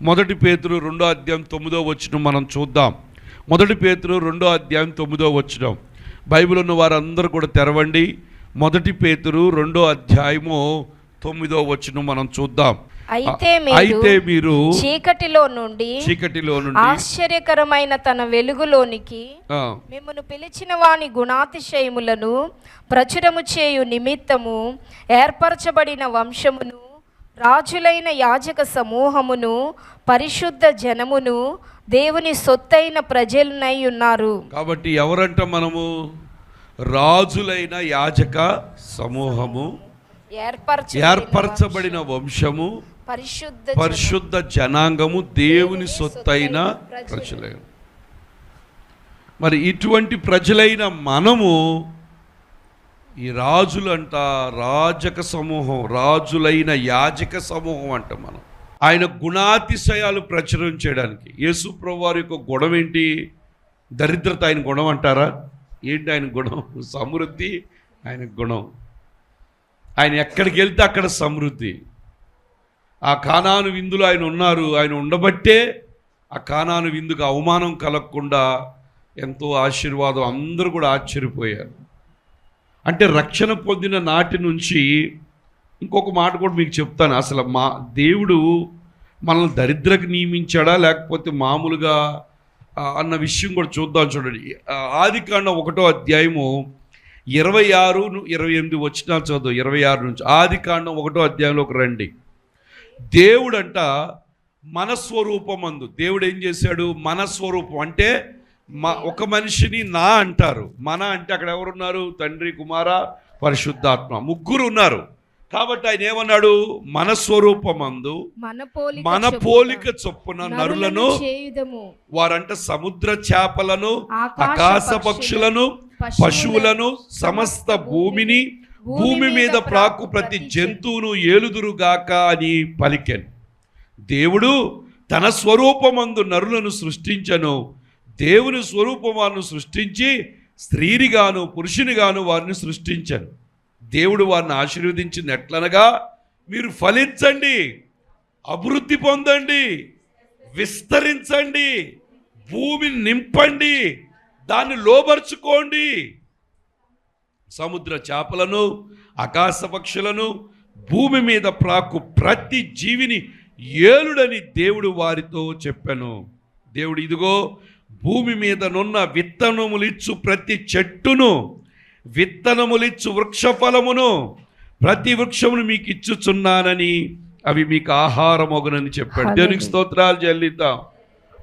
మొదటి పేతురు 2వ అధ్యాయం 9వ వచనం మనం చూద్దాం. మొదటి పేతురు 2వ అధ్యాయం 9వ వచనం. బైబిల్ ఉన్న వారందరూ కూడా తెరవండి. మొదటి పేతురు 2వ అధ్యాయము 9వ వచనం మనం చూద్దాం. అయితే మీరు చీకటిలో నుండి ఆశ్చర్యకరమైన తన వెలుగులోనికి మిమ్మును పిలిచిన వాని గుణాతిశయములను ప్రచురము చేయు నిమిత్తము ఏర్పరచబడిన వంశమును, రాజులైన యాజక సమూహమును, పరిశుద్ధ జనమును, దేవుని సొత్తైన ప్రజలనై ఉన్నారు. కాబట్టి ఎవరంట మనము? రాజులైన యాజక సమూహము, ఏర్పరచబడిన వంశము, పరిశుద్ధ జనాంగము, దేవుని సొత్తైన ప్రజలైన. మరి ఇటువంటి ప్రజలైన మనము ఈ రాజులంట, రాజక సమూహం, రాజులైన యాజక సమూహం అంట మనం. ఆయన గుణాతిశయాలు ప్రచురం చేయడానికి. యేసు ప్రభువు వారి యొక్క గుణం ఏంటి? దరిద్రత ఆయన గుణం అంటారా? ఏంటి ఆయన గుణం? సమృద్ధి ఆయన గుణం. ఆయన ఎక్కడికి వెళ్తే అక్కడ సమృద్ధి. ఆ కానాను విందులో ఆయన ఉన్నారు. ఆయన ఉండబట్టే ఆ కానాను విందుకు అవమానం కలగకుండా ఎంతో ఆశీర్వాదం, అందరూ కూడా ఆశ్చర్యపోయారు. అంటే రక్షణ పొందిన నాటి నుంచి ఇంకొక మాట కూడా మీకు చెప్తాను. అసలు మా దేవుడు మనల్ని దరిద్రకు నియమించాడా లేకపోతే మామూలుగా అన్న విషయం కూడా చూద్దాం. చూడండి, ఆదికాండం 1వ అధ్యాయము 26-28 వచనాలు చదువు. 26 నుంచి ఆదికాండం 1వ అధ్యాయంలోకి రండి. దేవుడంట మన స్వరూపమందు, దేవుడు ఏం చేశాడు? మన స్వరూపం అంటే ఒక మనిషిని నా అంటారు. మన అంటే అక్కడ ఎవరున్నారు? తండ్రి, కుమార, పరిశుద్ధాత్మ, ముగ్గురు ఉన్నారు. కాబట్టి ఆయన ఏమన్నాడు? మన స్వరూపమందు మన పోలిక చొప్పున నరులను, వారంట సముద్ర చేపలను, ఆకాశ పక్షులను, పశువులను, సమస్త భూమిని, భూమి మీద ప్రాకు ప్రతి జంతువును ఏలుదురుగాక అని పలికెను. దేవుడు తన స్వరూపమందు నరులను సృష్టించను. దేవుని స్వరూపం వారిని సృష్టించి స్త్రీనిగాను పురుషునిగాను వారిని సృష్టించను. దేవుడు వారిని ఆశీర్వదించింది ఎట్లనగా, మీరు ఫలించండి, అభివృద్ధి పొందండి, విస్తరించండి, భూమిని నింపండి, దాన్ని లోబర్చుకోండి. సముద్ర చేపలను, ఆకాశ పక్షులను, భూమి మీద ప్రాకు ప్రతి జీవిని ఏలుడని దేవుడు వారితో చెప్పాను. దేవుడు ఇదిగో భూమి మీద నున్న విత్తనములిచ్చు ప్రతి చెట్టును, విత్తనములిచ్చు వృక్షఫలమును, ప్రతి వృక్షమును మీకు ఇచ్చుచున్నానని, అవి మీకు ఆహారమగునని చెప్పాడు. దేవునికి స్తోత్రాలు చెల్లిద్దాం.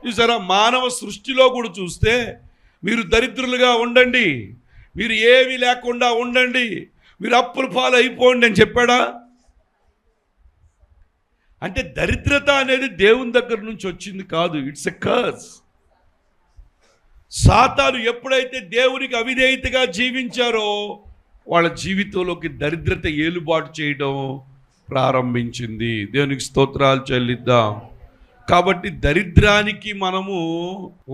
చూసారా, మానవ సృష్టిలో కూడా చూస్తే మీరు దరిద్రులుగా ఉండండి, మీరు ఏమీ లేకుండా ఉండండి, మీరు అప్పుల పాలు అయిపోండి అని చెప్పాడా? అంటే దరిద్రత అనేది దేవుని దగ్గర నుంచి వచ్చింది కాదు, ఇట్స్ ఎ కర్స్. సాతాను ఎప్పుడైతే దేవునికి అవిధేయతగా జీవించారో వాళ్ళ జీవితంలోకి దరిద్రత ఏలుబాటు చేయడం ప్రారంభించింది. దేవునికి స్తోత్రాలు చెల్లిద్దాం. కాబట్టి దరిద్రానికి మనము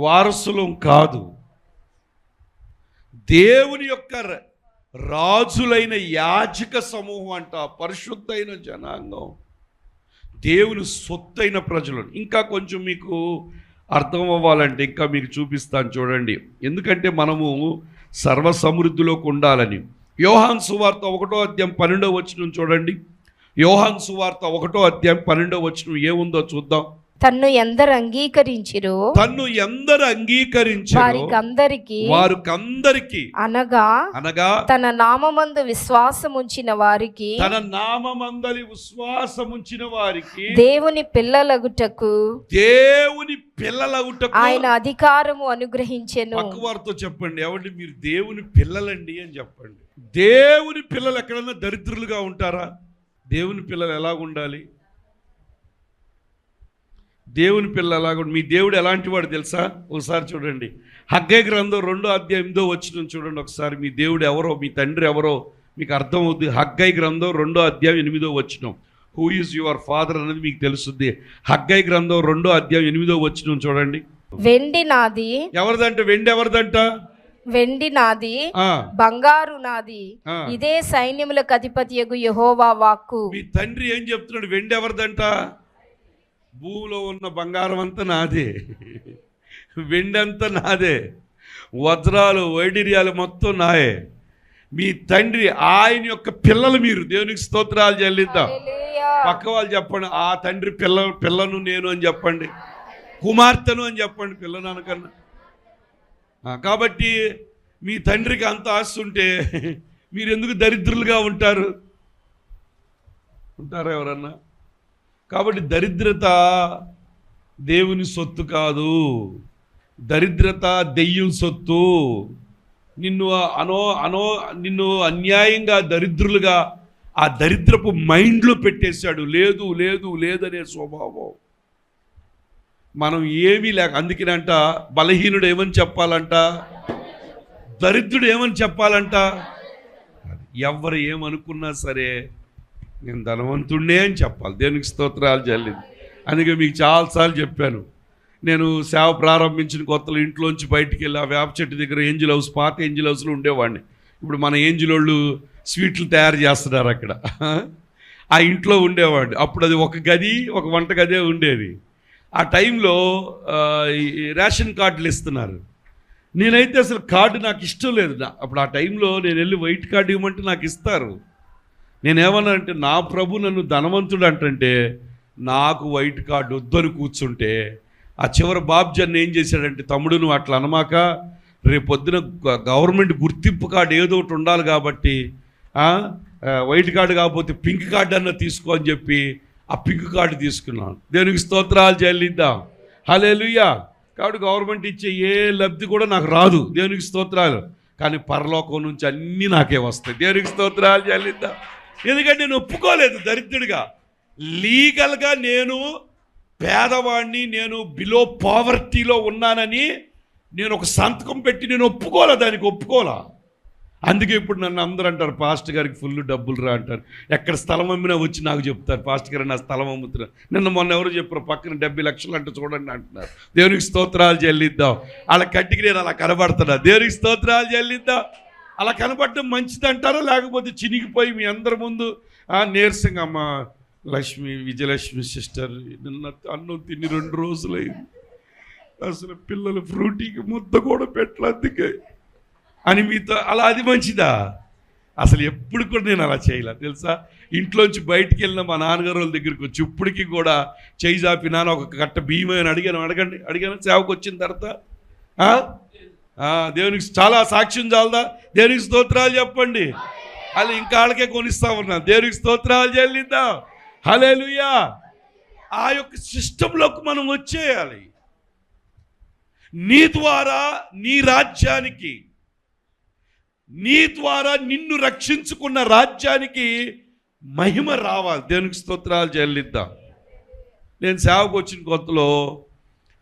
వారసులం కాదు. దేవుని యొక్క రాజులైన యాజక సమూహం అంట, పరిశుద్ధైన జనాంగం, దేవుని సొత్తైన ప్రజలు. ఇంకా కొంచెం మీకు అర్థం అవ్వాలంటే ఇంకా మీకు చూపిస్తాను చూడండి. ఎందుకంటే మనము సర్వ సమృద్ధిలోకి ఉండాలని. యోహాను సువార్త 1వ అధ్యాయం 12వ వచనం చూడండి. యోహాను సువార్త 1వ అధ్యాయం 12వ వచనం ఏముందో చూద్దాం. తన్ను ఎందరు అంగీకరించిరో వారికందరికి అనగా తన నామమందు విశ్వాసముంచిన వారికి దేవుని పిల్లలగుటకు ఆయన అధికారము అనుగ్రహించెను. పక్కవారితో చెప్పండి, ఎవరి మీరు దేవుని పిల్లలండి అని చెప్పండి. దేవుని పిల్లలు ఎక్కడన్నా దరిద్రులుగా ఉంటారా? దేవుని పిల్లలు ఎలా ఉండాలి? దేవుని పిల్లలు ఎలాగ, మీ దేవుడు ఎలాంటి వాడు తెలుసా? ఒకసారి చూడండి, హగ్గై గ్రంథం 2వ అధ్యాయం 8వ వచనం చూడండి ఒకసారి. మీ దేవుడు ఎవరో, మీ తండ్రి ఎవరో మీకు అర్థం అవుద్ది. హగ్గై గ్రంథం 2వ అధ్యాయం 8వ వచనం. హూ ఈజ్ యువర్ ఫాదర్ అనేది మీకు తెలుస్తుంది. హగ్గై గ్రంథం 2వ అధ్యాయం 8వ వచనం చూడండి. వెండి నాది. ఎవరిదంట వెండి? ఎవరిదంట? వెండి నాది, బంగారు నాది, ఇదే సైన్యములకు అధిపతియగు యెహోవా వాక్కు. మీ తండ్రి ఏం చెప్తున్నాడు? వెండి ఎవరిదంట? భూమిలో ఉన్న బంగారం అంతా నాదే, వెండి అంతా నాదే, వజ్రాలు వైడూర్యాలు మొత్తం నాయే. మీ తండ్రి ఆయన యొక్క పిల్లలు మీరు. దేవునికి స్తోత్రాలు చెల్లిద్దాం. పక్క వాళ్ళు చెప్పండి, ఆ తండ్రి పిల్లను నేను అని చెప్పండి, కుమార్తెను అని చెప్పండి, పిల్లను అనకన్నా. కాబట్టి మీ తండ్రికి అంత ఆస్తి ఉంటే మీరు ఎందుకు దరిద్రులుగా ఉంటారు? ఉంటారా ఎవరన్నా? కాబట్టి దరిద్రత దేవుని సొత్తు కాదు, దరిద్రత దెయ్యం సొత్తు. నిన్ను అన్యాయంగా దరిద్రులుగా ఆ దరిద్రపు మైండ్లో పెట్టేశాడు. లేదు లేదు లేదనే స్వభావం. మనం ఏమీ లేక, అందుకేనంట బలహీనుడు ఏమని చెప్పాలంట, దరిద్రుడు ఏమని చెప్పాలంట. ఎవరు ఏమనుకున్నా సరే నేను ధనవంతుడినే అని చెప్పాలి. దేవునికి స్తోత్రాలు చెల్లింది. అందుకే మీకు చాలాసార్లు చెప్పాను, నేను సేవ ప్రారంభించిన కొత్తలో ఇంట్లోంచి బయటికి వెళ్ళి ఆ వేప చెట్టు దగ్గర ఏంజిల్ హౌస్, పాత ఏంజిల్ హౌస్లో ఉండేవాడిని. ఇప్పుడు మన ఏంజిల్ వాళ్ళు స్వీట్లు తయారు చేస్తున్నారు అక్కడ. ఆ ఇంట్లో ఉండేవాడు. అప్పుడు అది ఒక గది, ఒక వంట గదే ఉండేది. ఆ టైంలో రేషన్ కార్డులు ఇస్తున్నారు. నేనైతే అసలు కార్డు నాకు ఇష్టం లేదు. అప్పుడు ఆ టైంలో నేను వెళ్ళి వైట్ కార్డు ఇవ్వమంటే నాకు ఇస్తారు. నేనేమన్నా అంటే, నా ప్రభు నన్ను ధనవంతుడు అంటే నాకు వైట్ కార్డు వద్దని కూర్చుంటే, ఆ చివరి బాబ్జన్ ఏం చేశాడంటే, తమ్ముడు నువ్వు అట్లా అనమాక, రేపు పొద్దున గవర్నమెంట్ గుర్తింపు కార్డు ఏదో ఒకటి ఉండాలి కాబట్టి వైట్ కార్డు కాకపోతే పింక్ కార్డు అన్న తీసుకో అని చెప్పి ఆ పింక్ కార్డు తీసుకున్నాను. దేవునికి స్తోత్రాలు చెల్లిద్దాం. హల్లెలూయా. కాబట్టి గవర్నమెంట్ ఇచ్చే ఏ లబ్ధి కూడా నాకు రాదు. దేవునికి స్తోత్రాలు. కానీ పరలోకం నుంచి అన్నీ నాకే వస్తాయి. దేవునికి స్తోత్రాలు చెల్లిద్దాం. ఎందుకంటే నేను ఒప్పుకోలేదు దరిద్రుడిగా. లీగల్గా నేను పేదవాడిని, నేను బిలో పావర్టీలో ఉన్నానని నేను ఒక సంతకం పెట్టి నేను ఒప్పుకోలే, దానికి ఒప్పుకోలా. అందుకే ఇప్పుడు నన్ను అందరూ అంటారు, పాస్టర్ గారికి ఫుల్ డబ్బులు రా అంటారు. ఎక్కడ స్థలం అమ్మినా వచ్చి నాకు చెప్తారు, పాస్టర్ గారు నా స్థలం అమ్ముతున్నారు. మొన్న ఎవరు చెప్పారు, పక్కన 70 లక్షలు అంటే చూడండి అంటున్నారు. దేవునికి స్తోత్రాలు చెల్లిద్దాం. అలా కట్టికి నేను అలా కనబడుతున్నా. దేవునికి స్తోత్రాలు చెల్లిద్దాం. అలా కనబడటం మంచిది అంటారా, లేకపోతే చినిగిపోయి మీ అందరి ముందు నీరసంగా అమ్మ విజయలక్ష్మి సిస్టర్ నిన్న అన్నం తిని 2 రోజులైంది, అసలు పిల్లలు ఫ్రూటీకి ముద్ద కూడా పెట్టలేదుకే అని మీతో అలా, అది మంచిదా? అసలు ఎప్పుడు కూడా నేను అలా చేయలే తెలుసా. ఇంట్లోంచి బయటికి వెళ్ళిన మా నాన్నగారు వాళ్ళ దగ్గరికి వచ్చి ఇప్పటికీ కూడా చేయి చాపినాను, ఒక కట్ట బియ్యం అని అడిగాను సేవకు వచ్చిన తర్వాత. దేవునికి చాలా సాక్ష్యం చాలదా? దేవునికి స్తోత్రాలు చెప్పండి. అలా ఇంకా వాళ్ళకే కొనిస్తా ఉన్నాను. దేవునికి స్తోత్రాలు చెల్లిద్దాం. హల్లెలూయా. ఆ యొక్క సిస్టంలోకి మనం వచ్చేయాలి. నీ ద్వారా నీ రాజ్యానికి, నీ ద్వారా నిన్ను రక్షించుకున్న రాజ్యానికి మహిమ రావాలి. దేవునికి స్తోత్రాలు చెల్లిద్దాం. నేను సేవకు వచ్చిన కొత్తలో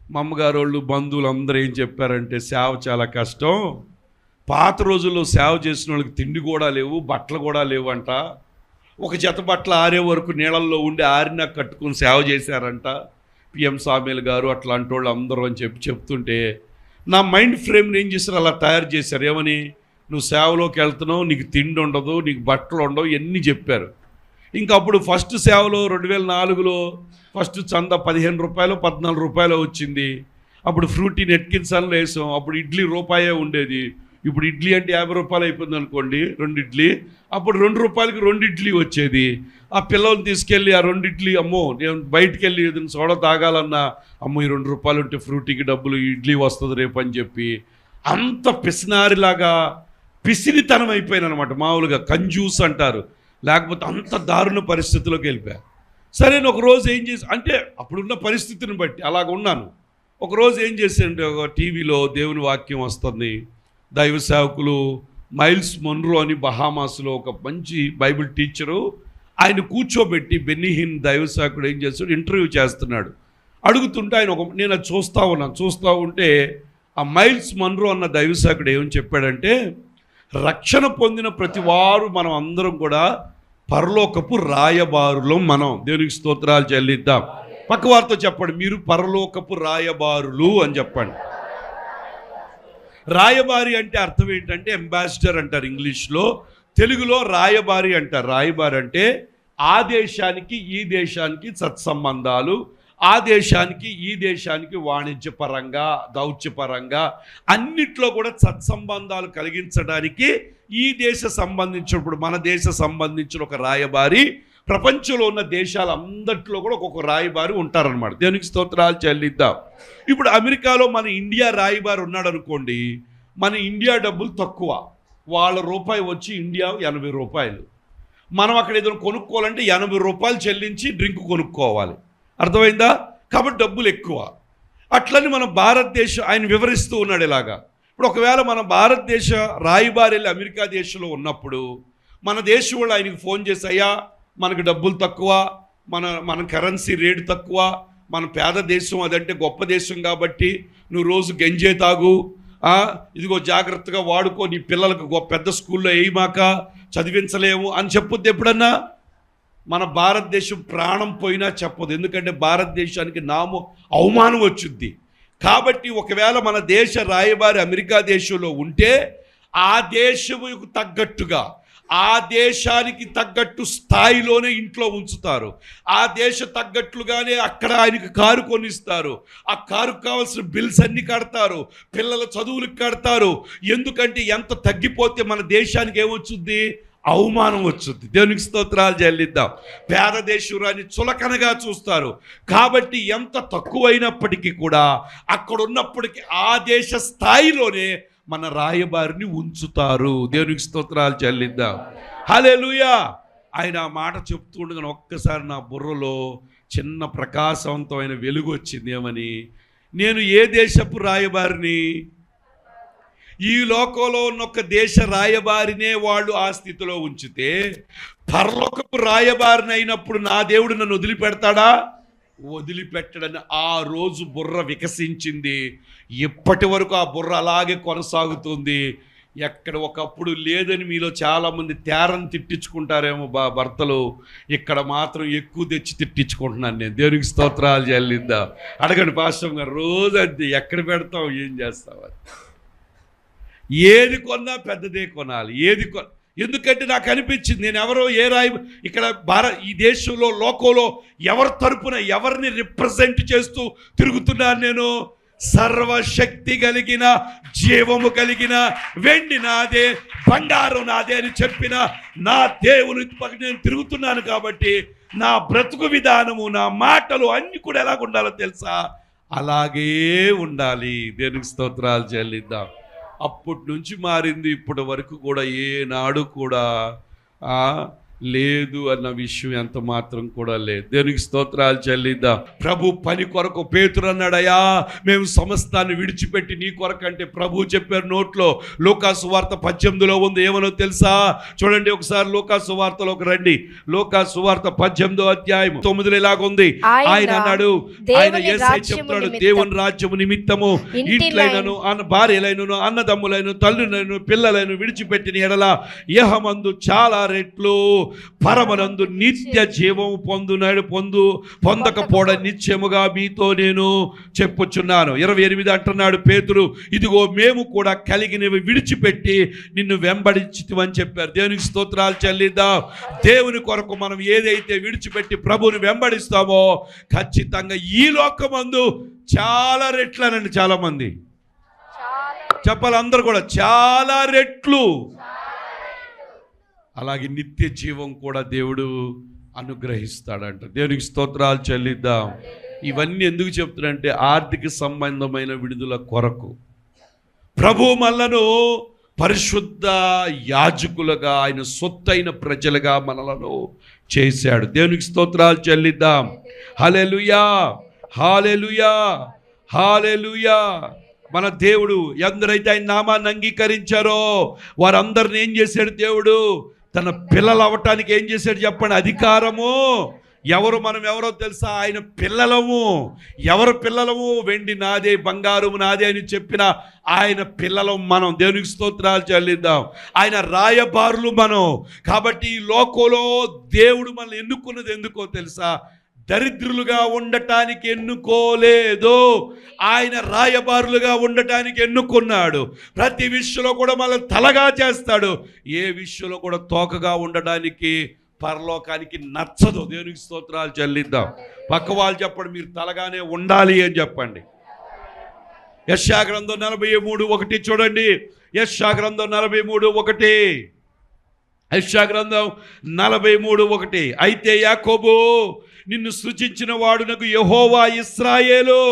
మా అమ్మగారు వాళ్ళు బంధువులు అందరూ ఏం చెప్పారంటే, సేవ చాలా కష్టం, పాత రోజుల్లో సేవ చేసిన వాళ్ళకి తిండి కూడా లేవు, బట్టలు కూడా లేవు అంట, ఒక జత బట్టలు ఆరే వరకు నీళ్ళల్లో ఉండి ఆరినా కట్టుకుని సేవ చేశారంట పిఎం సామేల్ గారు అట్లాంటి వాళ్ళు అందరూ అని చెప్తుంటే నా మైండ్ ఫ్రేమ్ని ఏం చేశారు, అలా తయారు చేశారు. ఏమని, నువ్వు సేవలోకి వెళ్తున్నావు, నీకు తిండి ఉండదు, నీకు బట్టలు ఉండవు, ఇవన్నీ చెప్పారు. ఇంకా అప్పుడు ఫస్ట్ సేవలో 2004లో ఫస్ట్ చందా 15 రూపాయలు 14 రూపాయలు వచ్చింది. అప్పుడు ఫ్రూటీ నెట్కిన్సన్లో వేసాం. అప్పుడు ఇడ్లీ రూపాయే ఉండేది. ఇప్పుడు ఇడ్లీ అంటే 50 రూపాయలు అయిపోయింది అనుకోండి, 2 ఇడ్లీ. అప్పుడు 2 రూపాయలకి 2 ఇడ్లీ వచ్చేది. ఆ పిల్లల్ని తీసుకెళ్ళి ఆ 2 ఇడ్లీ, అమ్మో నేను బయటికి వెళ్ళి ఏదైనా సోడా తాగాలన్నా, అమ్మో ఈ 2 రూపాయలు ఉంటే ఫ్రూటీకి డబ్బులు, ఇడ్లీ వస్తుంది రేపు అని చెప్పి అంత పిసినారిలాగా పిసినితనం అయిపోయాను అనమాట. మామూలుగా కంజూస్ అంటారు, లేకపోతే అంత దారుణ పరిస్థితిలోకి వెళ్ళిపోయా. సరే ఒకరోజు ఏం చేసి, అంటే అప్పుడున్న పరిస్థితిని బట్టి అలాగ ఉన్నాను. ఒకరోజు ఏం చేశానంటే, ఒక టీవీలో దేవుని వాక్యం వస్తుంది. దైవ సేవకులు మైల్స్ మొన్రో అని బహామాస్లో ఒక మంచి బైబిల్ టీచరు, ఆయన కూర్చోబెట్టి బెన్నీహిన్ దైవ సేవకుడు ఏం చేస్తాడు, ఇంటర్వ్యూ చేస్తున్నాడు. అడుగుతుంటే ఆయన నేను అది చూస్తూ ఉంటే ఆ మైల్స్ మొన్రో అన్న దైవ సేవకుడు ఏమని చెప్పాడంటే, రక్షణ పొందిన ప్రతి వారు మనం అందరం కూడా పరలోకపు రాయబారులం మనం. దేవునికి స్తోత్రాలు చెల్లిద్దాం. పక్క వారితో చెప్పండి, మీరు పరలోకపు రాయబారులు అని చెప్పండి. రాయబారి అంటే అర్థం ఏంటంటే అంబాసిడర్ అంటారు ఇంగ్లీష్లో, తెలుగులో రాయబారి అంటారు. రాయబారి అంటే ఆ దేశానికి ఈ దేశానికి సత్సంబంధాలు, ఆ దేశానికి ఈ దేశానికి వాణిజ్యపరంగా దౌత్యపరంగా అన్నిట్లో కూడా సత్సంబంధాలు కలిగించడానికి ఈ దేశ సంబంధించినప్పుడు మన దేశ సంబంధించిన ఒక రాయబారి ప్రపంచంలో ఉన్న దేశాలందరిలో కూడా ఒక్కొక్క రాయబారి ఉంటారనమాట. దేవునికి స్తోత్రాలు చెల్లిద్దాం. ఇప్పుడు అమెరికాలో మన ఇండియా రాయబారి ఉన్నాడు అనుకోండి, మన ఇండియా డబ్బులు తక్కువ, వాళ్ళ రూపాయి వచ్చి ఇండియా 80 రూపాయలు. మనం అక్కడ ఏదైనా కొనుక్కోవాలంటే 80 రూపాయలు చెల్లించి డ్రింక్ కొనుక్కోవాలి. అర్థమైందా? కాబట్టి డబ్బులు ఎక్కువ. అట్లని మన భారతదేశం ఆయన వివరిస్తూ ఉన్నాడు ఇలాగా. ఇప్పుడు ఒకవేళ మన భారతదేశ రాయబారి అమెరికా దేశంలో ఉన్నప్పుడు మన దేశం వాళ్ళు ఆయనకి ఫోన్ చేసి, అయ్యా మనకు డబ్బులు తక్కువ, మన కరెన్సీ రేటు తక్కువ, మన పేద దేశం, అదంటే గొప్ప దేశం కాబట్టి నువ్వు రోజు గంజే తాగు, ఇదిగో జాగ్రత్తగా వాడుకో, నీ పిల్లలకు పెద్ద స్కూల్లో వేయమాక, చదివించలేము అని చెప్పొద్దు ఎప్పుడన్నా. మన భారతదేశం ప్రాణం పోయినా చెప్పదు, ఎందుకంటే భారతదేశానికి అవమానం వచ్చుద్ది. కాబట్టి ఒకవేళ మన దేశ రాయబారి అమెరికా దేశంలో ఉంటే ఆ దేశముకు తగ్గట్టుగా, ఆ దేశానికి తగ్గట్టు స్థాయిలోనే ఇంట్లో ఉంచుతారు. ఆ దేశ తగ్గట్లుగానే అక్కడ ఆయనకు కారు కొనిస్తారు. ఆ కారుకు కావాల్సిన బిల్స్ అన్ని కడతారు, పిల్లల చదువులకు కడతారు. ఎందుకంటే ఎంత తగ్గిపోతే మన దేశానికి ఏమొచ్చుద్ది? అవమానం వచ్చుద్ది. దేవునికి స్తోత్రాలు చెల్లిద్దాం. పేద దేశురాన్ని చులకనగా చూస్తారు. కాబట్టి ఎంత తక్కువైనప్పటికీ కూడా అక్కడ ఉన్నప్పటికీ ఆ దేశ స్థాయిలోనే మన రాయబారిని ఉంచుతారు. దేవునికి స్తోత్రాలు చెల్లిద్దాం. హల్లెలూయా. ఆయన ఆ మాట చెప్తూ ఉండగానే ఒక్కసారి నా బుర్రలో చిన్న ప్రకాశవంతమైన వెలుగు వచ్చింది. ఏమని? నేను ఏ దేశపు రాయబారిని? ఈ లోకంలో ఉన్న ఒక దేశ రాయబారినే వాళ్ళు ఆ స్థితిలో ఉంచితే పరలోకపు రాయబారిని అయినప్పుడు నా దేవుడు నన్ను వదిలిపెడతాడా? వదిలిపెట్టడని ఆ రోజు బుర్ర వికసించింది. ఇప్పటి వరకు ఆ బుర్ర అలాగే కొనసాగుతుంది. ఎక్కడ ఒకప్పుడు లేదని మీలో చాలామంది తేరని తిట్టించుకుంటారేమో భర్తలు, ఇక్కడ మాత్రం ఎక్కువ తెచ్చి తిట్టించుకుంటున్నాను నేను. దేవునికి స్తోత్రాలు చెల్లిద్దాం. అడగండి పాస్టర్ గారు, రోజు అంతే, ఎక్కడ పెడతావు, ఏం చేస్తావు? ఏది కొన్నా పెద్దదే కొనాలి. ఎందుకంటే నాకు అనిపించింది, నేను ఎవరో ఇక్కడ ఈ దేశంలో లోకంలో ఎవరి తరపున ఎవరిని రిప్రజెంట్ చేస్తూ తిరుగుతున్నాను నేను? సర్వశక్తి కలిగిన, జీవము కలిగిన, వెండి నాదే, బంగారం నాదే అని చెప్పిన నా దేవుని నేను తిరుగుతున్నాను. కాబట్టి నా బ్రతుకు విధానము, నా మాటలు అన్నీ కూడా ఎలాగ ఉండాలో తెలుసా? అలాగే ఉండాలి. దేవునికి స్తోత్రాలు చెల్లిద్దాం. అప్పటి నుంచి మారింది, ఇప్పటి వరకు కూడా ఏనాడు కూడా లేదు అన్న విషయం ఎంత మాత్రం కూడా లేదు. దేవునికి స్తోత్రాలు చెల్లిద్దాం. ప్రభు పని కొరకు పేతురు అన్నాడయ్యా, మేము సమస్తాన్ని విడిచిపెట్టి నీ కొరకు అంటే ప్రభు చెప్పారు నోట్లో. లూకాసు వార్త 18లో ఉంది. ఏమనో తెలుసా? చూడండి ఒకసారి లూకాసు వార్తలోకి రండి. లూకాసు వార్త 18వ అధ్యాయం 9లో ఇలాగుంది. ఆయన అన్నాడు, ఆయన యేసయ్య చెప్తున్నాడు, దేవుని రాజ్యము నిమిత్తము ఇంట్లైనను, భార్యలైనను, అన్నదమ్ములైన, తల్లులైన, పిల్లలైన విడిచిపెట్టిన ఎడల యెహోవామందు చాలా రెట్లు పరమనందు నిత్య జీవము పొందకపోవడ నిత్యముగా మీతో నేను చెప్పుచున్నాను. 28 అంటున్నాడు పేతురు, ఇదిగో మేము కూడా కలిగినవి విడిచిపెట్టి నిన్ను వెంబడించితివని చెప్పారు. దేవునికి స్తోత్రాలు చెల్లిద్దాం. దేవుని కొరకు మనం ఏదైతే విడిచిపెట్టి ప్రభువుని వెంబడిస్తామో ఖచ్చితంగా ఈ లోకమందు చాలా రెట్లనండి. చాలా మంది చెప్పాలి, అందరూ కూడా చాలా రెట్లు. అలాగే నిత్య జీవం కూడా దేవుడు అనుగ్రహిస్తాడంట. దేవునికి స్తోత్రాలు చెల్లిద్దాం. ఇవన్నీ ఎందుకు చెప్తున్నానంటే ఆర్థిక సంబంధమైన విడుదల కొరకు ప్రభు మనలను పరిశుద్ధ యాజకులుగా, ఆయన సొత్తైన ప్రజలుగా మనలను చేశాడు. దేవునికి స్తోత్రాలు చెల్లిద్దాం. హల్లెలూయా, హల్లెలూయా, హల్లెలూయా. మన దేవుడు ఎందరైతే ఆయన నామాన్ని అంగీకరించారో వారందరిని ఏం చేశాడు? దేవుడు తన పిల్లలు అవ్వటానికి ఏం చేశాడు చెప్పండి? అధికారము. మనం ఎవరో తెలుసా? ఆయన పిల్లలము. ఎవరు పిల్లలము? వెండి నాదే, బంగారము నాదే అని చెప్పిన ఆయన పిల్లలం మనం. దేవునికి స్తోత్రాలు చెల్లిద్దాం. ఆయన రాయబారులు మనం. కాబట్టి ఈ లోకంలో దేవుడు మనల్ని ఎన్నుకున్నది ఎందుకో తెలుసా? దరిద్రులుగా ఉండటానికి ఎన్నుకోలేదు, ఆయన రాయబారులుగా ఉండటానికి ఎన్నుకున్నాడు. ప్రతి విషయంలో కూడా మనల్ని తలగా చేస్తాడు, ఏ విషయంలో కూడా తోకగా ఉండడానికి పరలోకానికి నచ్చదు. దేవునికి స్తోత్రాలు చెల్లిద్దాం. పక్క వాళ్ళు చెప్పండి, మీరు తలగానే ఉండాలి అని చెప్పండి. యెషయా గ్రంథం 43:1 చూడండి. యెషయా గ్రంథం 43:1. యెషయా గ్రంథం 43:1. అయితే యాకోబు నిన్ను సృజించిన వాడునకు యెహోవా ఇశ్రాయేలు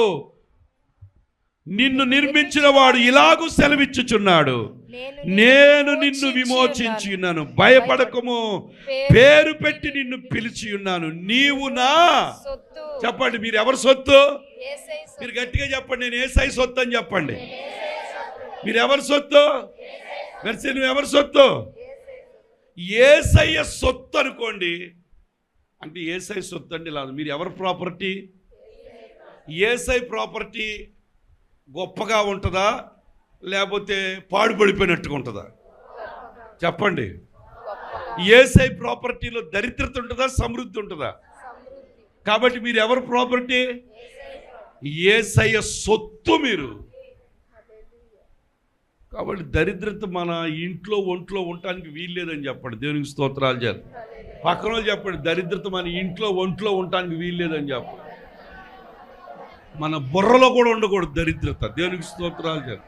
నిన్ను నిర్మించిన వాడు ఇలాగూ సెలవిచ్చుచున్నాడు, నేను నిన్ను విమోచించి ఉన్నాను, భయపడకము, పేరు పెట్టి నిన్ను పిలిచి ఉన్నాను, నీవు నా చెప్పండి. మీరు ఎవరు సొత్తు? మీరు గట్టిగా చెప్పండి, నేను యేసయ్య సొత్తు అని చెప్పండి. మీరు ఎవరు సొత్తు? నువ్వు ఎవరు సొత్తు? యేసయ్య సొత్తు అనుకోండి. అంటే యేసయ్య సొత్తు అండి లేదు. మీరు ఎవరు ప్రాపర్టీ? యేసయ్య ప్రాపర్టీ గొప్పగా ఉంటుందా లేకపోతే పాడుపడిపోయినట్టుగా ఉంటుందా? చెప్పండి. యేసయ్య ప్రాపర్టీలో దరిద్రత ఉంటుందా సమృద్ధి ఉంటుందా? కాబట్టి మీరు ఎవరు ప్రాపర్టీ? యేసయ్య సొత్తు మీరు. కాబట్టి దరిద్రత మన ఇంట్లో ఒంట్లో ఉండటానికి వీల్లేదని చెప్పండి. దేవునికి స్తోత్రాలు చేయాలి. పక్కన వాళ్ళు చెప్పండి, దరిద్రత మన ఇంట్లో ఒంట్లో ఉండటానికి వీల్లేదని చెప్పండి. మన బుర్రలో కూడా ఉండకూడదు దరిద్రత. దేవునికి స్తోత్రాలు చేయాలి.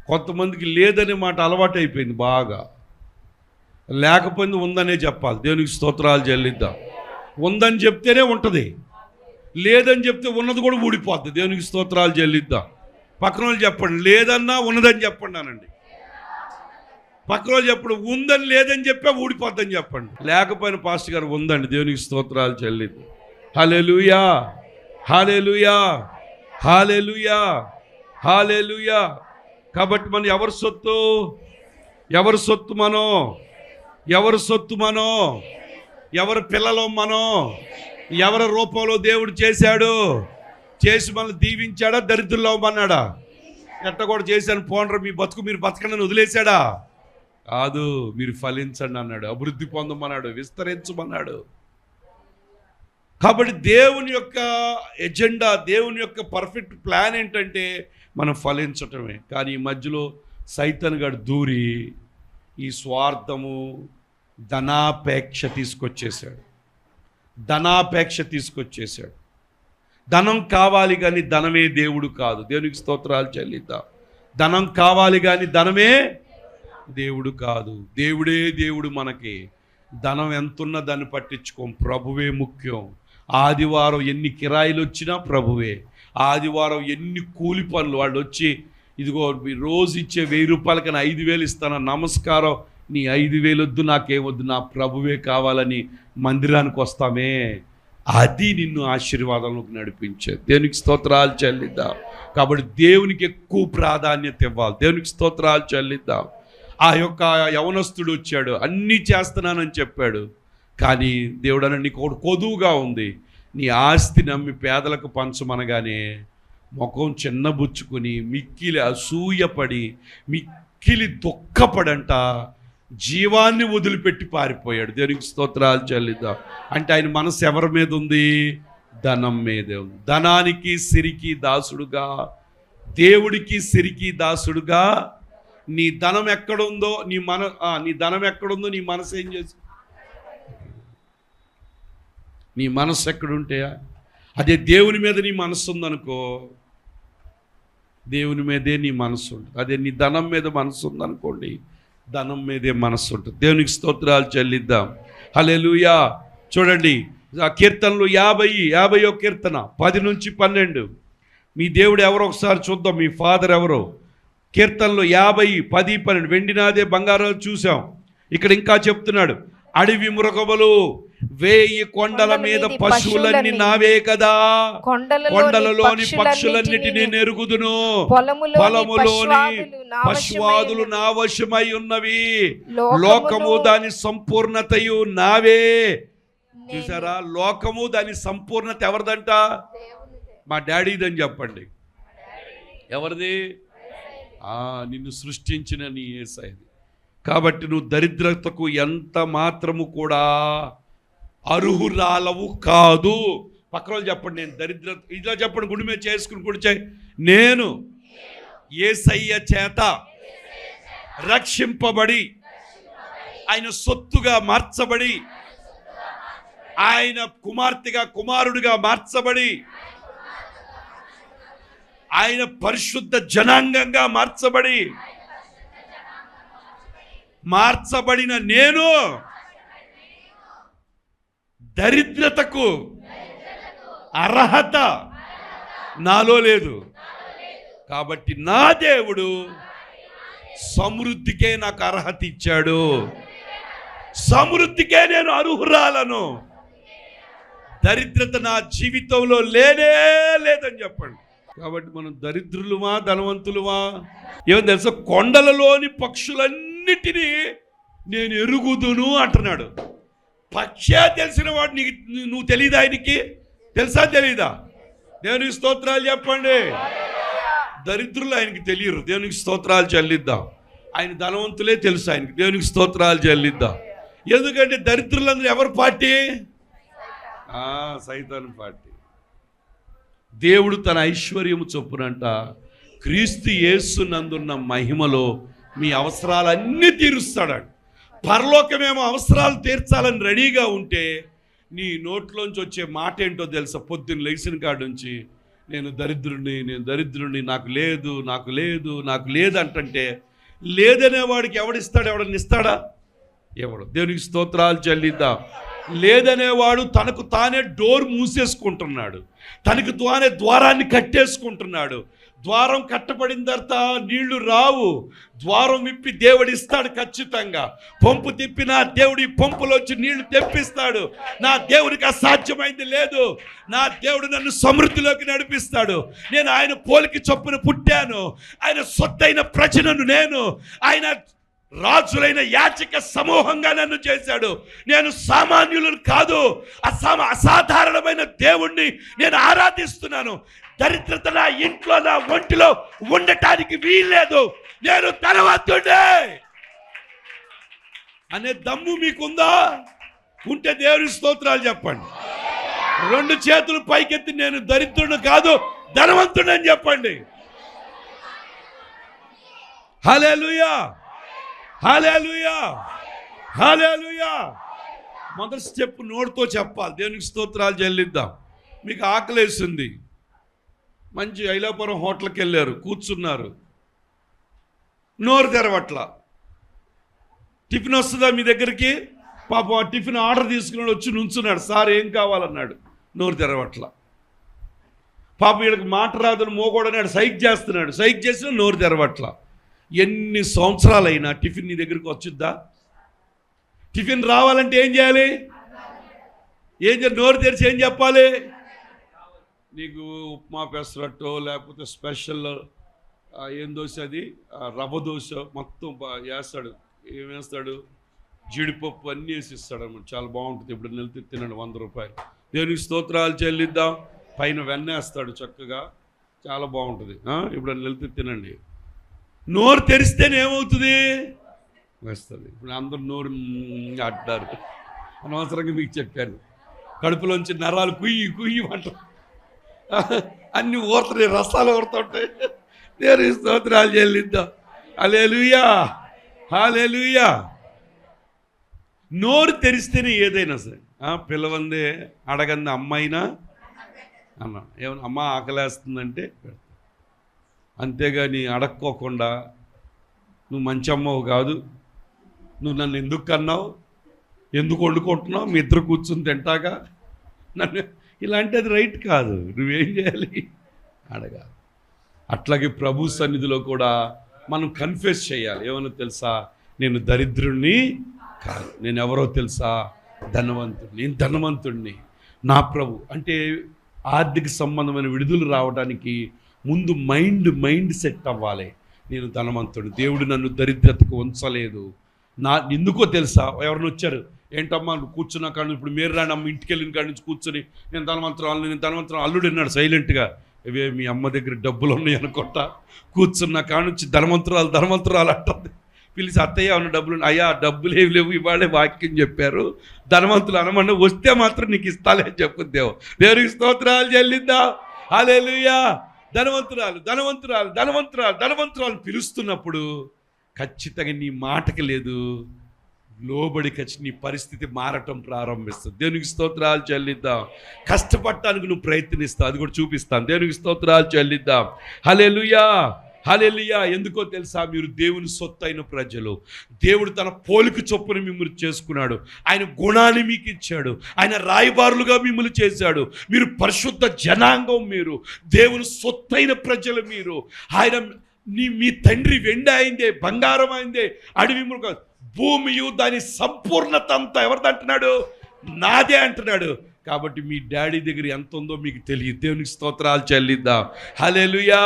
కొంతమందికి లేదనే మాట అలవాటు అయిపోయింది బాగా. లేకపోయింది ఉందనే చెప్పాలి. దేవునికి స్తోత్రాలు చెల్లిద్దాం. ఉందని చెప్తేనే ఉంటుంది, లేదని చెప్తే ఉన్నది కూడా ఊడిపోద్ది. దేవునికి స్తోత్రాలు చెల్లిద్దాం. పక్కన వాళ్ళు చెప్పండి, లేదన్నా ఉన్నదని చెప్పండి అనండి. పక్కన వాళ్ళు చెప్పండి, ఉందని లేదని చెప్పే ఊడిపోద్దని చెప్పండి. లేకపోయిన పాస్టర్ గారు ఉందండి. దేవునికి స్తోత్రాలు చెల్లిద్దాం. హల్లెలూయా, హల్లెలూయా, హల్లెలూయా, హల్లెలూయా. కాబట్టి మనం ఎవరి సొత్తు? ఎవరి సొత్తు మనం? ఎవరి సొత్తు మనం? ఎవరి పిల్లలు మనం? ఎవరి రూపంలో దేవుడు చేశాడు? చేసి మనల్ని దీవించాడా? దరిద్రుల్లో అన్నాడా? ఎట్ట కూడా చేశాను పోండ్ర మీ బతుకు మీరు బతకండి వదిలేశాడా? కాదు, మీరు ఫలించండి అన్నాడు, అభివృద్ధి పొందమన్నాడు, విస్తరించమన్నాడు. కాబట్టి దేవుని యొక్క ఎజెండా, దేవుని యొక్క పర్ఫెక్ట్ ప్లాన్ ఏంటంటే మనం ఫలించటమే. కానీ ఈ మధ్యలో సైతాన్ గాడు దూరి ఈ స్వార్థము, ధనాపేక్ష తీసుకొచ్చేసాడు. ధనాపేక్ష తీసుకొచ్చేసాడు. ధనం కావాలి కానీ ధనమే దేవుడు కాదు. దేవునికి స్తోత్రాలు చెల్లిద్దాం. ధనం కావాలి కానీ ధనమే దేవుడు కాదు. దేవుడే దేవుడు మనకి. ధనం ఎంతున్నా దాన్ని పట్టించుకోం, ప్రభువే ముఖ్యం. ఆదివారం ఎన్ని కిరాయిలు వచ్చినా ప్రభువే. ఆదివారం ఎన్ని కూలి పనులు వాళ్ళు వచ్చి, ఇదిగో రోజు ఇచ్చే 1000 రూపాయలకన్నా 5000 ఇస్తాను, నమస్కారం, నీ 5000 వద్దు, నాకేమొద్దు, నా ప్రభువే కావాలని మందిరానికి వస్తామే. అది నిన్ను ఆశీర్వాదంలోకి నడిపించేది. దేవునికి స్తోత్రాలు చెల్లిద్దాం. కాబట్టి దేవునికి ఎక్కువ ప్రాధాన్యత ఇవ్వాలి. దేవునికి స్తోత్రాలు చెల్లిద్దాం. ఆ యొక్క యవనస్తుడు వచ్చాడు, అన్నీ చేస్తున్నానని చెప్పాడు. కానీ దేవుడు అన్న, నీకు ఒకటి కొదువుగా ఉంది, నీ ఆస్తి నమ్మి పేదలకు పంచమనగానే ముఖం చిన్నబుచ్చుకుని మిక్కిలి అసూయపడి మిక్కిలి దుఃఖపడంట జీవాన్ని వదిలిపెట్టి పారిపోయాడు. దేవునికి స్తోత్రాలు చెల్లిద్దాం. అంటే ఆయన మనసు ఎవరి మీద ఉంది? ధనం మీదే ఉంది. ధనానికి సిరికి దాసుడుగా, దేవుడికి సిరికి దాసుడుగా. నీ ధనం ఎక్కడుందో నీ ధనం ఎక్కడుందో నీ మనసు ఏం చేసి, నీ మనసు ఎక్కడుంటే అదే దేవుని మీద నీ మనసు ఉందనుకో, దేవుని మీదే నీ మనసు ఉంటుంది. అదే నీ ధనం మీద మనసు ఉందనుకోండి, ధనం మీదే మనసు ఉంటుంది. దేవునికి స్తోత్రాలు చెల్లిద్దాం. హల్లెలూయా. చూడండి ఆ కీర్తనలు 50వ కీర్తన 10 నుంచి 12. మీ దేవుడు ఎవరో ఒకసారి చూద్దాం. మీ ఫాదర్ ఎవరో? కీర్తనలు 50, 10, 12. వెండినాదే బంగారం చూసాం. ఇక్కడ ఇంకా చెప్తున్నాడు, అడవి మృగములు 1000 కొండల మీద పశువులన్నీ నావే కదా, కొండలలోని పక్షులన్నిటినీ నెరుగుదును, పొలములోని పశువాదులు నా వశమై ఉన్నవి, లోకము దాని సంపూర్ణతయు నావే. చూసారా, లోకము దాని సంపూర్ణత ఎవరిదంట? మా డాడీదని చెప్పండి. ఎవరిది? నిన్ను సృష్టించిన నీ యేసయ్యది. కాబట్టి నువ్వు దరిద్రతకు ఎంత మాత్రము కూడా అర్హురాలవు కాదు. పక్కన చెప్పండి, నేను దరిద్రత, ఇలా చెప్పండి, గుడి మీద చేసుకుని కూర్చాయి, నేను యేసయ్య చేత రక్షింపబడి ఆయన సొత్తుగా మార్చబడి, ఆయన కుమార్తెగా కుమారుడిగా మార్చబడి, ఆయన పరిశుద్ధ జనాంగంగా మార్చబడిన నేను దరిద్రతకు అర్హత నాలో లేదు. కాబట్టి నా దేవుడు సమృద్ధికే నాకు అర్హత ఇచ్చాడు. సమృద్ధికే నేను అర్హురాలను. దరిద్రత నా జీవితంలో లేనే లేదని చెప్పండి. కాబట్టి మనం దరిద్రులుమా ధనవంతులుమా? ఏమో తెలుసా, కొండలలోని పక్షులన్నిటినీ నేను ఎరుగుదును అంటున్నాడు. పక్షే తెలిసిన వాడు నువ్వు తెలియదా? ఆయనకి తెలుసా తెలీదా? దేవునికి స్తోత్రాలు చెప్పండి. దరిద్రులు ఆయనకి తెలియరు. దేవునికి స్తోత్రాలు చెల్లిద్దాం. ఆయన ధనవంతులే తెలుసు ఆయనకి. దేవునికి స్తోత్రాలు చెల్లిద్దాం. ఎందుకంటే దరిద్రులందరూ ఎవరి పార్టీ? సైతాను పార్టీ. దేవుడు తన ఐశ్వర్యము చొప్పునంట క్రీస్తు యేసునందున్న మహిమలో మీ అవసరాలన్నీ తీరుస్తాడు. పరలోకమేమో అవసరాలు తీర్చాలని రెడీగా ఉంటే నీ నోట్లోంచి వచ్చే మాట ఏంటో తెలుసా? పొద్దున్న లెగిసిన కాడ నుంచి నేను దరిద్రుడిని, నాకు లేదు అంటుంటే లేదనేవాడికి ఎవడిస్తాడు? ఎవడని ఇస్తాడా? ఎవడు? దేవునికి స్తోత్రాలు చెల్లిద్దాం. లేదనేవాడు తనకు తానే డోర్ మూసేసుకుంటున్నాడు, తనకు తానే ద్వారాన్ని కట్టేసుకుంటున్నాడు. ద్వారం కట్టబడిన తర్వాత నీళ్లు రావు. ద్వారం విప్పి దేవుడు ఇస్తాడు ఖచ్చితంగా. పంపు తిప్పినా దేవుడి పంపులోంచి నీళ్లు తెప్పిస్తాడు. నా దేవుడికి అసాధ్యమైంది లేదు. నా దేవుడు నన్ను సమృద్ధిలోకి నడిపిస్తాడు. నేను ఆయన పోలికి చొప్పున పుట్టాను. ఆయన సొత్తైన ప్రజలను నేను, ఆయన రాజులైన యాచక సమూహంగా నన్ను చేశాడు. నేను సామాన్యులను కాదు, అసాధారణమైన దేవుణ్ణి నేను ఆరాధిస్తున్నాను. దరిద్రత నా ఇంట్లో, నా ఒంటిలో ఉండటానికి వీల్లేదు. నేను ధనవంతుడే అనే దమ్ము మీకుందా? ఉంటే దేవుని స్తోత్రాలు చెప్పండి. 2 చేతులు పైకెత్తి నేను దరిద్రుడు కాదు ధనవంతుడు అని చెప్పండి. హల్లెలూయా, హల్లెలూయా, హల్లెలూయా. మొదటి స్టెప్ నోటితో చెప్పాలి. దేవునికి స్తోత్రాలు చెల్లిద్దాం. మీకు ఆకలేసింది, మంచి ఐలాపురం హోటల్కి వెళ్ళారు, కూర్చున్నారు, నోరు తెరవట్ల. టిఫిన్ వస్తుందా మీ దగ్గరికి? పాపం ఆ టిఫిన్ ఆర్డర్ తీసుకున్నాడు, వచ్చి నుంచున్నాడు. సార్ ఏం కావాలన్నాడు, నోరు తెరవట్ల. పాపం వీళ్ళకి మాట రాదని మోగోడన్నాడు, సైక్ చేస్తున్నాడు, సైక్ చేసినా నోరు తెరవట్ల. ఎన్ని సంవత్సరాలైనా టిఫిన్ నీ దగ్గరికి వచ్చిద్దా? టిఫిన్ రావాలంటే ఏం చేయాలి? నోరు తెరిచి ఏం చెప్పాలి? నీకు ఉప్మా పెసరట్టో లేకపోతే స్పెషల్ ఏం దోశ, అది రవ్వ దోశ మొత్తం వేస్తాడు. ఏం వేస్తాడు? జీడిపప్పు అన్నీ వేసి ఇస్తాడు అన్నమాట. చాలా బాగుంటుంది. ఇప్పుడు నిలిచి తినండి, 100 రూపాయలు. దేవునికి స్తోత్రాలు చెల్లిద్దాం. పైన వెన్నేస్తాడు చక్కగా, చాలా బాగుంటుంది. ఇప్పుడు నిలిచి తినండి. నోరు తెరిస్తేనే ఏమవుతుంది? వస్తుంది. ఇప్పుడు అందరూ నోరు అంటారు. అనవసరంగా మీకు చెప్పాను. కడుపులోంచి నరాలు కుయ్యి అంటారు, అన్ని ఊరుతున్నాయి, రసాలు ఊరుతుంటాయి. దేవుని స్తోత్రాలు చెల్లిద్దాం. హల్లెలూయా, హల్లెలూయా. నోరు తెరిస్తేనే ఏదైనా సరే. పిల్లవందే అడగంది అమ్మాయినా అన్నా, ఏమన్నా అమ్మ ఆకలేస్తుందంటే పెడతా. అంతేగాని అడక్కోకుండా నువ్వు మంచి అమ్మవు కాదు, నువ్వు నన్ను ఎందుకు కన్నావు, ఎందుకు వండుకుంటున్నావు, మీ ఇద్దరు కూర్చుని తింటాగా నన్ను, ఇలాంటిది రైట్ కాదు. నువ్వేం చేయాలి? అడగాలి. అట్లాగే ప్రభు సన్నిధిలో కూడా మనం కన్ఫెస్ చేయాలి. ఏమన్నా తెలుసా? నేను దరిద్రుణ్ణి కాదు, నేను ఎవరో తెలుసా? ధనవంతుడిని. నేను ధనవంతుడిని. నా ప్రభు అంటే ఆర్థిక సంబంధమైన విడుదల రావడానికి ముందు మైండ్ సెట్ అవ్వాలి. నేను ధనవంతుడు, దేవుడు నన్ను దరిద్రతకు ఉంచలేదు. ఎందుకో తెలుసా? ఎవరిని వచ్చారు, ఏంటమ్మా నువ్వు కూర్చున్నా కానీ ఇప్పుడు మీరు రాని అమ్మ ఇంటికి వెళ్ళిన కాడి నుంచి కూర్చొని నేను ధనవంతురాలు అల్లుడు అన్నాడు సైలెంట్గా. ఇవే మీ అమ్మ దగ్గర డబ్బులు ఉన్నాయి అనుకుంటా, కూర్చున్నా కాడి నుంచి ధనవంతురాలు అంటుంది. పిలిచి అత్తయ్య ఉన్న డబ్బులు, అయ్యా డబ్బులు ఏమి లేవు, ఇవాళే వాక్యం చెప్పారు, ధనవంతులు అనమన్నా, వస్తే మాత్రం నీకు ఇస్తాలే అని చెప్పుద్దేవు. దేవునికి స్తోత్రాలు చెల్లిద్దాం. హల్లెలూయా. ధనవంతురాలు పిలుస్తున్నప్పుడు ఖచ్చితంగా నీ మాటకి లేదు, లోబడికి వచ్చి నీ పరిస్థితి మారటం ప్రారంభిస్తుంది. దేవునికి స్తోత్రాలు చెల్లిద్దాం. కష్టపడటానికి నువ్వు ప్రయత్నిస్తావు, అది కూడా చూపిస్తాను. దేవునికి స్తోత్రాలు చెల్లిద్దాం. హల్లెలూయా, హల్లెలూయా. ఎందుకో తెలుసా, మీరు దేవుని సొత్తు అయిన ప్రజలు. దేవుడు తన పోలిక చొప్పున మిమ్మల్ని చేసుకున్నాడు. ఆయన గుణాన్ని మీకు ఇచ్చాడు. ఆయన రాయబారులుగా మిమ్మల్ని చేశాడు. మీరు పరిశుద్ధ జనాంగం, మీరు దేవుని సొత్తు అయిన ప్రజలు. మీరు ఆయన మీ తండ్రి వెండి అయిందే, బంగారం అయిందే, అడవి మృగ భూమియు దాని సంపూర్ణత అంతా ఎవరిది అంటున్నాడు? నాదే అంటున్నాడు. కాబట్టి మీ డాడీ దగ్గర ఎంత ఉందో మీకు తెలియదు. దేవునికి స్తోత్రాలు చెల్లిద్దాం. హల్లెలూయా,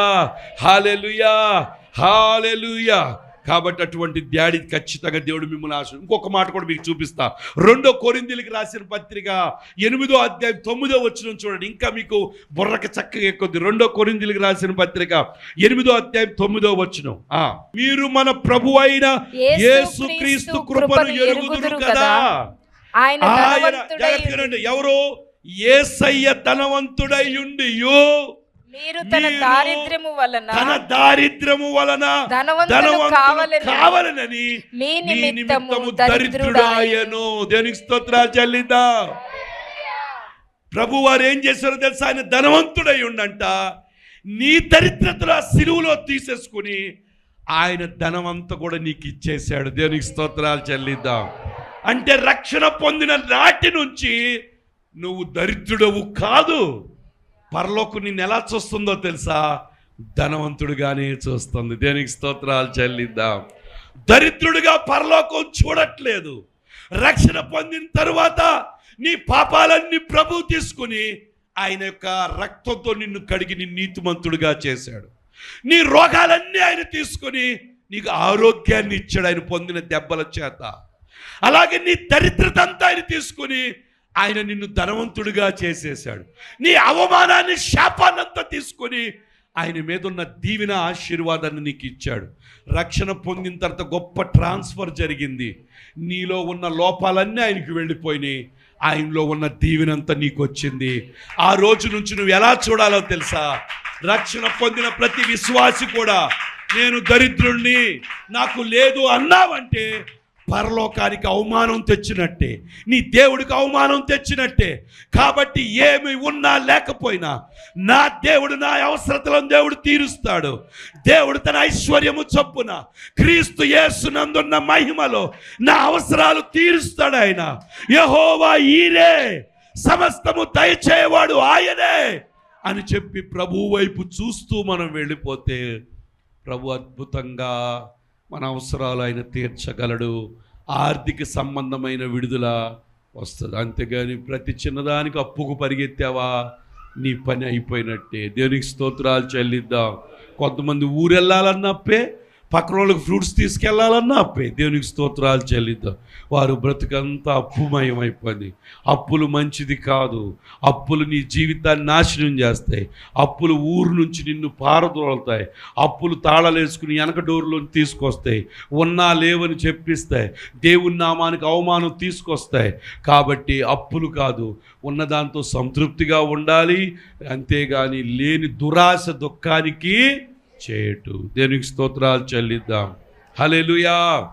హల్లెలూయా, హల్లెలూయా. కాబట్టి అటువంటి డాడీ ఖచ్చితంగా దేవుడు మిమ్మల్ని ఇంకొక మాట కూడా మీకు చూపిస్తా. 2 కొరింథీయులకు రాసిన పత్రిక 8వ అధ్యాయం 9వ వచనం చూడండి. ఇంకా మీకు బుర్రకు చక్కగా ఎక్కుద్ది. 2 కొరింథీయులకు రాసిన పత్రిక 8వ అధ్యాయం 9వ వచనం. మీరు మన ప్రభు అయిన యేసుక్రీస్తు కృపను ఎరుగుదురు కదా. ఆయన ఎవరు? యేసయ్య ధనవంతుడై ఉండియు మీరు తన దారిద్ర్యము వలన ధనవంతుడు కావాలనని మీ నిమిత్తము దరిద్రుడాయను. దేవునికి స్తోత్రాలు చెల్లిద్దాం. ప్రభు వారు ఏం చేశారో తెలుసా? ఆయన ధనవంతుడై ఉండంట. నీ దరిద్రతను ఆ సిలువలో తీసేసుకుని ఆయన ధనమంతా కూడా నీకు ఇచ్చేశాడు. దేవునికి స్తోత్రాలు చెల్లిద్దాం. అంటే రక్షణ పొందిన నాటి నుంచి నువ్వు దరిద్రుడవు కాదు. పరలోకం నిన్ను ఎలా చూస్తుందో తెలుసా? ధనవంతుడిగానే చూస్తుంది. దేనికి స్తోత్రాలు చెల్లిద్దాం. దరిద్రుడిగా పరలోకం చూడట్లేదు. రక్షణ పొందిన తరువాత నీ పాపాలన్నీ ప్రభు తీసుకుని ఆయన యొక్క రక్తంతో నిన్ను కడిగి నీ నీతిమంతుడిగా చేశాడు. నీ రోగాలన్నీ ఆయన తీసుకొని నీకు ఆరోగ్యాన్ని ఇచ్చాడు ఆయన పొందిన దెబ్బల చేత. అలాగే నీ దరిద్రత అంతా ఆయన తీసుకుని ఆయన నిన్ను ధనవంతుడిగా చేసేశాడు. నీ అవమానాన్ని, శాపాన్నంతా తీసుకొని ఆయన మీద ఉన్న దీవెన, ఆశీర్వాదాన్ని నీకు ఇచ్చాడు. రక్షణ పొందిన తర్వాత గొప్ప ట్రాన్స్ఫర్ జరిగింది. నీలో ఉన్న లోపాలన్నీ ఆయనకి వెళ్ళిపోయినాయి. ఆయనలో ఉన్న దీవెనంతా నీకు వచ్చింది. ఆ రోజు నుంచి నువ్వు ఎలా చూడాలో తెలుసా? రక్షణ పొందిన ప్రతి విశ్వాసి కూడా నేను దరిద్రుణ్ణి, నాకు లేదు అన్నావంటే పరలోకానికి అవమానం తెచ్చినట్టే, నీ దేవుడికి అవమానం తెచ్చినట్టే. కాబట్టి ఏమి ఉన్నా లేకపోయినా నా దేవుడు నా అవసరతలను దేవుడు తీరుస్తాడు. దేవుడు తన ఐశ్వర్యము చొప్పున క్రీస్తు యేసునందున్న మహిమలో నా అవసరాలు తీరుస్తాడు. ఆయన యెహోవా ఈరే, సమస్తము దయచేయవాడు ఆయనే అని చెప్పి ప్రభు వైపు చూస్తూ మనం వెళ్ళిపోతే ప్రభు అద్భుతంగా మన అవసరాలు ఆయన తీర్చగలడు. ఆర్థిక సంబంధమైన విడుదల వస్తుంది. అంతేగాని ప్రతి చిన్నదానికి అప్పుకు పరిగెత్తావా నీ పని అయిపోయినట్టే. దేవునికి స్తోత్రాలు చెల్లిద్దాం. కొంతమంది ఊరెళ్ళాలన్న అప్పే, పక్కన వాళ్ళకి ఫ్రూట్స్ తీసుకెళ్లాలన్నా అప్పే. దేవునికి స్తోత్రాలు చెల్లిద్దాం. వారు బ్రతుకంతా అప్పుమయం అయిపోయింది. అప్పులు మంచిది కాదు. అప్పులు నీ జీవితాన్ని నాశనం చేస్తాయి. అప్పులు ఊరు నుంచి నిన్ను పారదోలుతాయి. అప్పులు తాళాలేసుకుని వెనక డోర్లో తీసుకొస్తాయి. ఉన్నా లేవని చెప్పిస్తాయి. దేవుని నామానికి అవమానం తీసుకొస్తాయి. కాబట్టి అప్పులు కాదు, ఉన్నదాంతో సంతృప్తిగా ఉండాలి. అంతేగాని లేని దురాశ దుఃఖానికి చేటు. దేవునికి స్తోత్రాలు చెల్లిద్దాం. హల్లెలూయా.